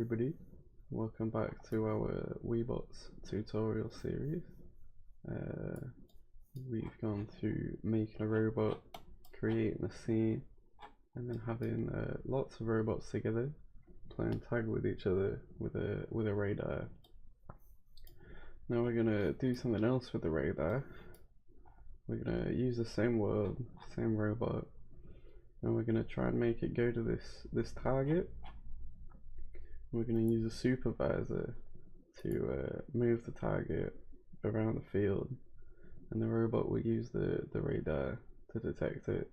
Everybody, welcome back to our Weebots tutorial series. We've gone through making a robot, creating a scene, and then having lots of robots together playing tag with each other with a radar. Now we're gonna do something else with the radar. We're gonna use the same world, same robot, and we're gonna try and make it go to this target. We're going to use a supervisor to move the target around the field, and the robot will use the radar to detect it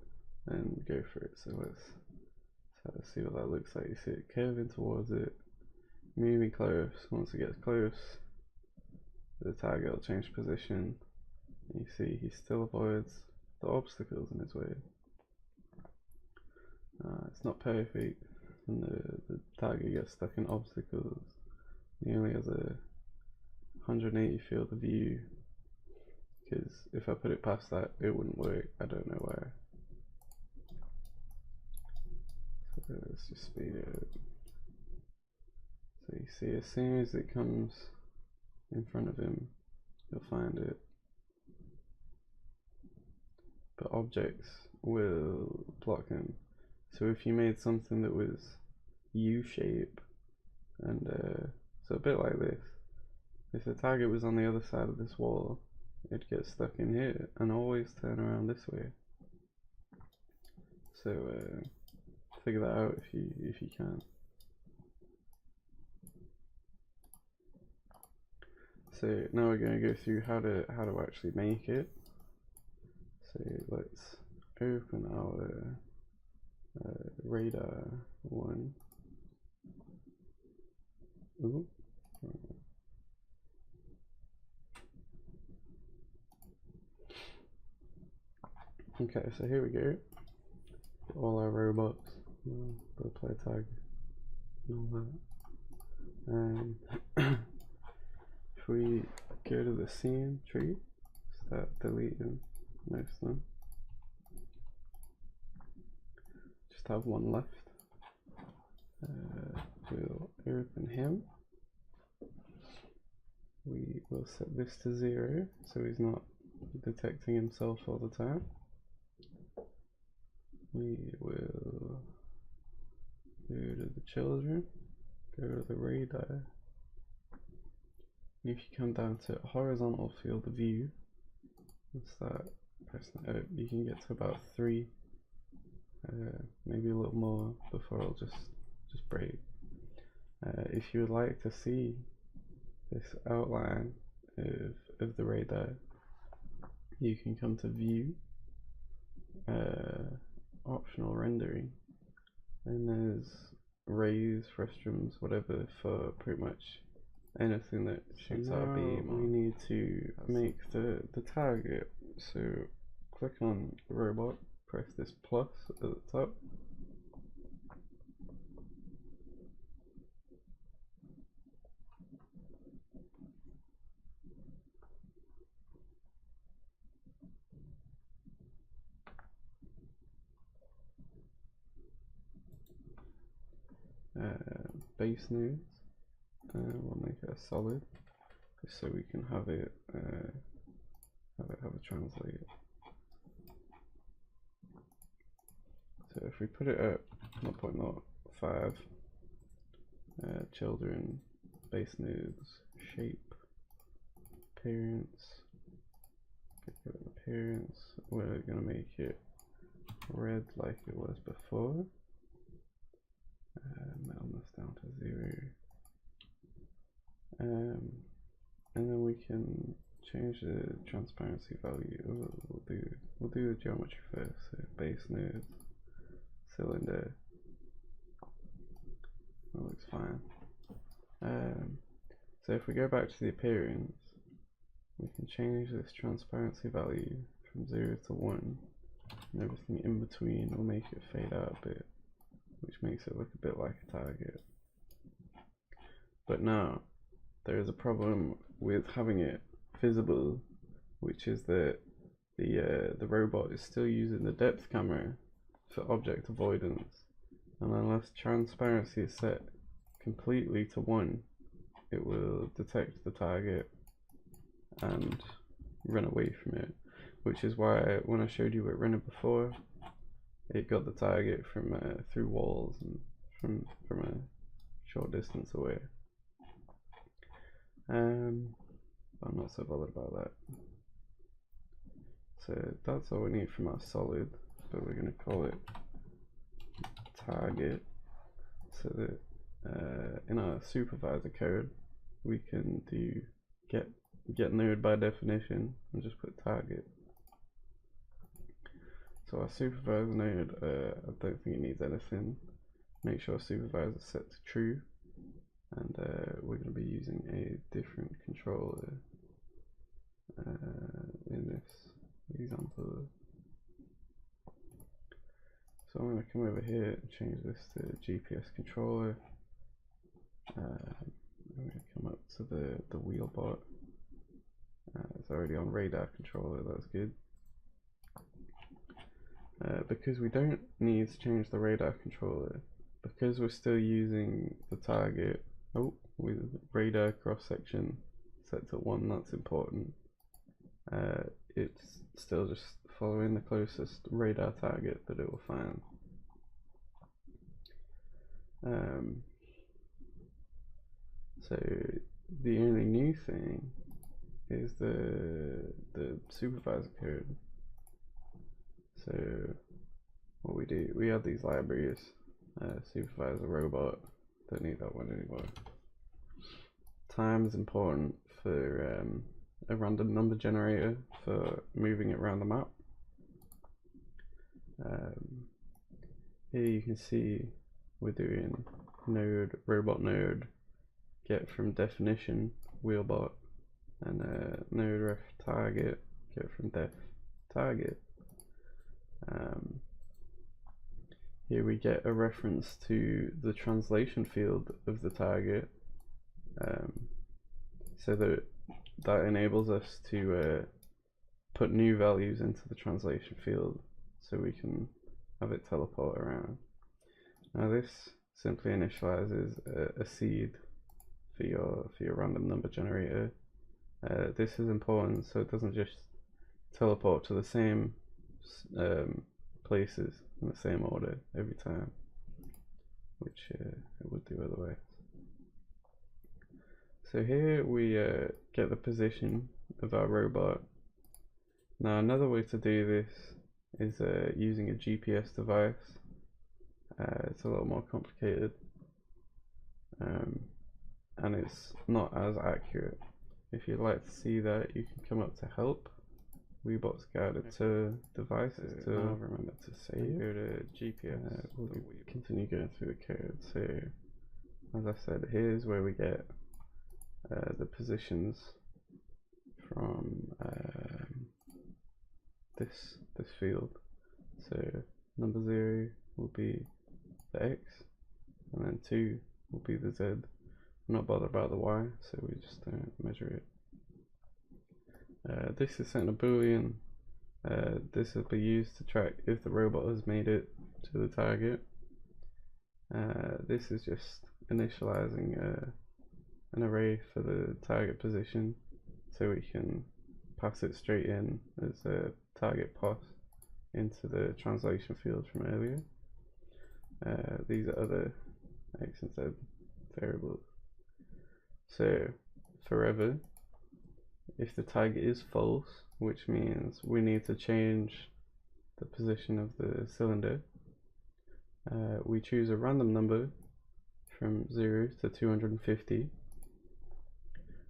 and go for it. So let's see what that looks like. You see it curving towards it, moving close. Once it gets close, the target will change position. You see he still avoids the obstacles in his way. It's not perfect, and the target gets stuck in obstacles. He only has a 180 field of view, because if I put it past that, it wouldn't work. I don't know why. So let's just speed it up. So you see, as soon as it comes in front of him, he'll find it. But objects will block him. So if you made something that was U-shape, and so a bit like this, if the target was on the other side of this wall, it'd get stuck in here and always turn around this way. So figure that out if you can. So now we're going to go through how to actually make it. So let's open our radar one. Ooh. Okay, so here we go. All our robots, they'll play tag and all that. If we go to the scene tree, start deleting most of them. Just have one left. We'll open him. We will set this to 0, so he's not detecting himself all the time. We will go to the children, go to the radar. If you come down to horizontal field of view and start pressing it up, you can get to about 3, maybe a little more before it'll just break. If you would like to see this outline of the radar, you can come to view, optional rendering, and there's rays, frustrums, whatever, for pretty much anything that shoots out a beam. We need to make the target, so click on the robot, press this plus at the top. Base nodes, we'll make it a solid, just so we can have it translate. So if we put it at 0.05, children, base nodes, shape, appearance, we're gonna make it red like it was before. Metalness down to 0, and then we can change the transparency value. We'll do the geometry first. So base nodes, cylinder, that looks fine. So if we go back to the appearance, we can change this transparency value from 0 to 1, and everything in between will make it fade out a bit, which makes it look a bit like a target. But now there is a problem with having it visible, which is that the robot is still using the depth camera for object avoidance, and unless transparency is set completely to 1, it will detect the target and run away from it, which is why when I showed you it running before, it got the target from through walls and from a short distance away. I'm not so bothered about that. So that's all we need from our solid, but we're going to call it target, so that in our supervisor code we can do get node by definition and just put target. So our supervisor node, I don't think it needs anything. Make sure supervisor is set to true, and we're going to be using a different controller in this example. So I'm going to come over here and change this to GPS controller. I'm going to come up to the wheel bot. It's already on radar controller, that's good. Because we don't need to change the radar controller, because we're still using the target with radar cross section set to 1, that's important. It's still just following the closest radar target that it will find. So the only new thing is the supervisor code. So what we do, we add these libraries, supervisor robot, don't need that one anymore. Time is important for a random number generator for moving it around the map. Here you can see we're doing node, robot node, get from definition, wheelbot, and node ref target, get from def target. Here we get a reference to the translation field of the target, so that enables us to put new values into the translation field so we can have it teleport around. Now this simply initializes a seed for your random number generator. This is important so it doesn't just teleport to the same places in the same order every time, which it would do otherwise. So here we get the position of our robot. Now another way to do this is using a GPS device. It's a little more complicated, and it's not as accurate. If you'd like to see that, you can come up to help, Weebot's guided to devices to remember to save. Go to GPS. We'll continue going through the code. So as I said, here's where we get the positions from this field. So number 0 will be the X, and then 2 will be the Z. I'm not bothered about the Y, so we just don't measure it. This is setting a boolean. This will be used to track if the robot has made it to the target. This is just initializing an array for the target position, so we can pass it straight in as a target pass into the translation field from earlier. These are other X and Z variables. So forever, if the target is false, which means we need to change the position of the cylinder, we choose a random number from 0 to 250.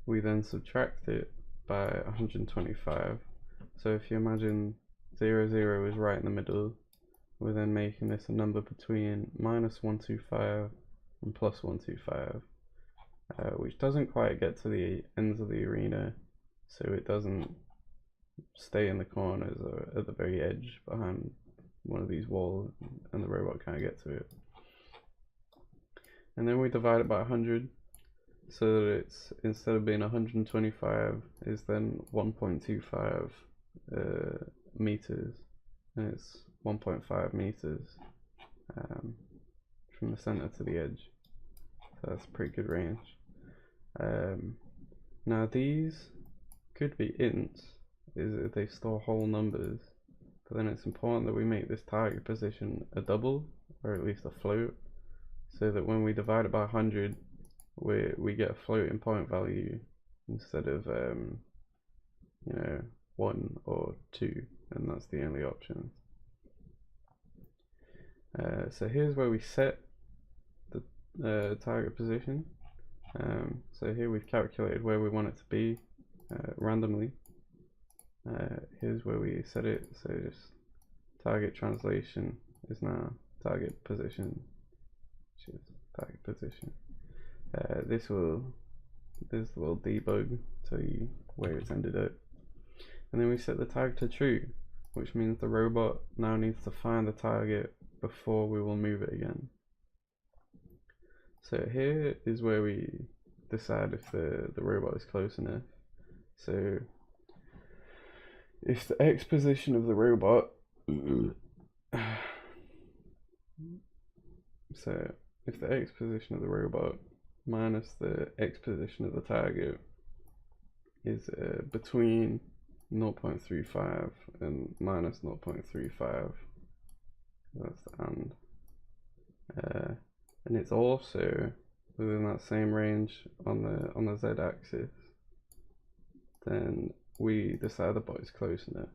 We then subtract it by 125. So if you imagine 0, 0 is right in the middle, we're then making this a number between -125 and +125, which doesn't quite get to the ends of the arena, so it doesn't stay in the corners or at the very edge behind one of these walls and the robot can't get to it. And then we divide it by 100, so that it's, instead of being 125, is then 1.25 meters, and it's 1.5 meters from the center to the edge. So that's a pretty good range. Now these could be ints, is if they store whole numbers, but then it's important that we make this target position a double, or at least a float, so that when we divide it by 100, we get a floating point value instead of 1 or 2, and that's the only option. So here's where we set the target position. So here we've calculated where we want it to be randomly. Here's where we set it, so just target translation is now target position, which is target position. This little debug tell you where it's ended up. And then we set the tag to true, which means the robot now needs to find the target before we will move it again. So here is where we decide if the robot is close enough. So if the X position of the robot if the X position of the robot minus the X position of the target is between 0.35 and minus 0.35, that's the and it's also within that same range on the z-axis, then we decide the bot is close enough.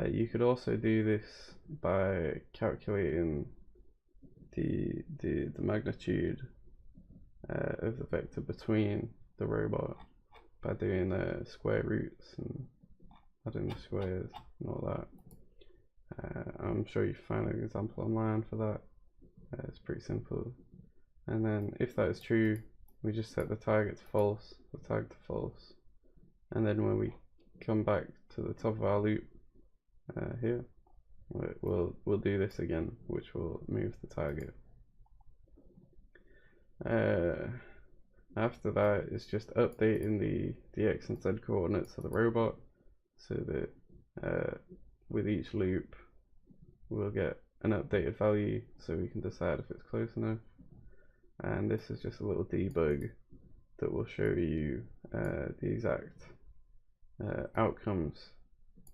You could also do this by calculating the magnitude of the vector between the robot by doing square roots and adding the squares and all that. I'm sure you can find an example online for that. It's pretty simple. And then if that is true, we just set the target to false, the tag to false, and then when we come back to the top of our loop here, we'll do this again, which will move the target. After that, it's just updating the X and Z coordinates of the robot, so that with each loop we'll get an updated value, so we can decide if it's close enough. And this is just a little debug that will show you the exact outcomes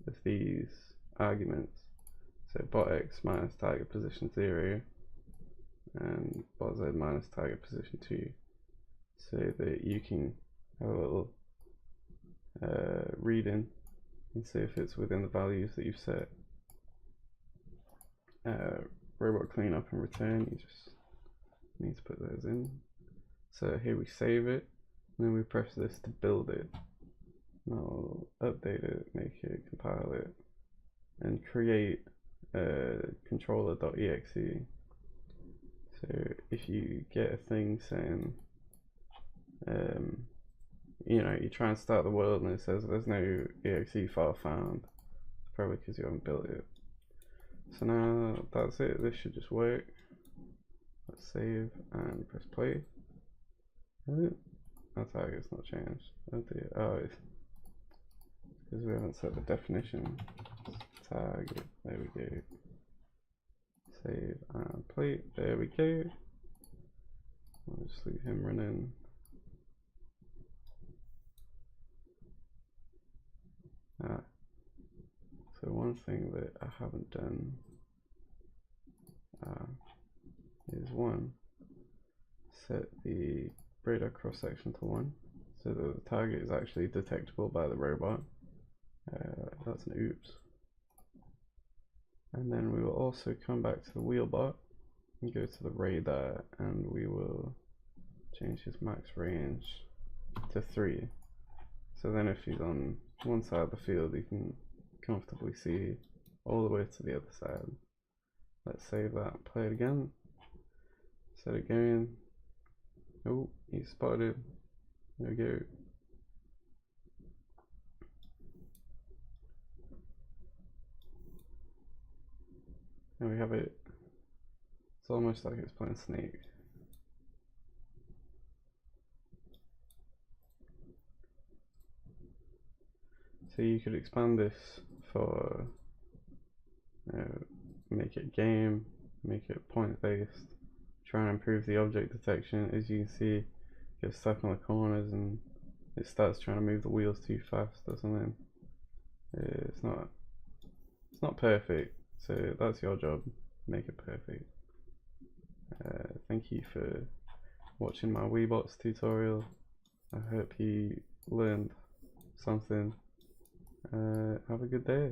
of these arguments. So bot X minus target position 0 and bot Z minus target position 2, so that you can have a little reading and see if it's within the values that you've set. Robot cleanup and return, you just need to put those in. So here we save it, and then we press this to build it. I'll update it, make it, compile it, and create controller.exe. So if you get a thing saying, you try and start the world and it says there's no exe file found, it's probably because you haven't built it. So now that's it, this should just work. Let's save and press play. Our target's not changed. Oh dear. Oh, it's because we haven't set the definition. Target, there we go. Save and play, there we go. I'll just leave him running. So one thing that I haven't done is set the radar cross section to 1, so that the target is actually detectable by the robot. That's an oops. And then we will also come back to the wheelbot and go to the radar, and we will change his max range to 3. So then if he's on one side of the field, you can comfortably see all the way to the other side. Let's save that, play it again, set it going. Oh, he's spotted. There we go. And we have it. It's almost like it's playing Snake. So you could expand this for make it game, make it point based, trying to improve the object detection. As you can see, get stuck on the corners and it starts trying to move the wheels too fast or something. It's not perfect, so that's your job. Make it perfect. Thank you for watching my Weebots tutorial. I hope you learned something. Have a good day.